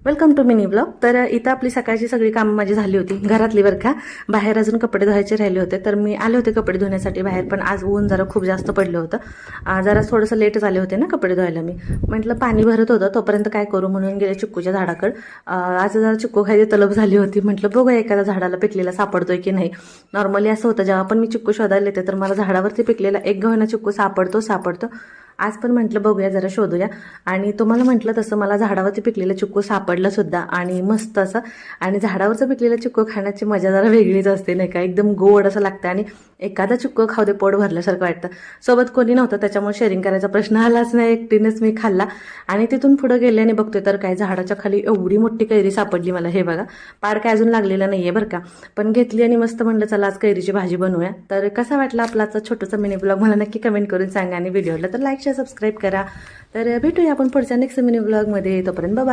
Welcome to mini blog. तर इथं आपली सकाळची सगळी कामं माझी झाली होती घरातली बरं का. बाहेर अजून कपडे धुवायचे राहिले होते तर मी आले होते कपडे धुण्यासाठी बाहेर. पण आज ऊन जरा खूप जास्त पडलं होतं. जरा थोडंसं लेट झाले होते ना कपडे धुवायला. मी म्हटलं पाणी भरत होतं तोपर्यंत काय करू म्हणून गेले चिक्कूच्या झाडाकडे. आज जरा चिक्कू खायची तलब झाली होती. म्हटलं बघूया एखाद्या झाडाला पिकलेला सापडतोय की नाही. नॉर्मली असं होतं जेव्हा पण मी चिक्कू शोधायला येते तर मला झाडावरती पिकलेला एक गव्हाणा चिक्कू सापडतो. आज पण म्हटलं बघूया जरा शोधूया. आणि तुम्हाला म्हटलं तसं मला झाडावरती पिकलेलं चिक्कू सापडलं सुद्धा आणि मस्त असं. आणि झाडावरचं पिकलेलं चिक्कू खाण्याची मजा जरा वेगळीच असते नाही का. एकदम गोड असं लागतं आणि एखादा चिक्कू खाऊ दे पोट भरल्यासारखं वाटतं. सोबत कोणी नव्हतं त्याच्यामुळे शेअरिंग करायचा प्रश्न आलाच नाही. एकटीनेच मी खाल्ला. आणि तिथून पुढे गेले आणि बघतोय तर काय झाडाच्या खाली एवढी मोठी कैरी सापडली मला. हे बघा पाड काय अजून लागलेलं नाहीये बरं का. पण घेतली आणि मस्त म्हणलं चला आज कैरीची भाजी बनवूया. तर कसा वाटला आपला आजचा छोटासा मिनी ब्लॉग मला नक्की कमेंट करून सांगा. आणि व्हिडिओला तर लाईक सबस्क्राईब करा. तर भेटूया आपण पुढच्या नेक्स्ट मिनी ब्लॉगमध्ये. तोपर्यंत बाय.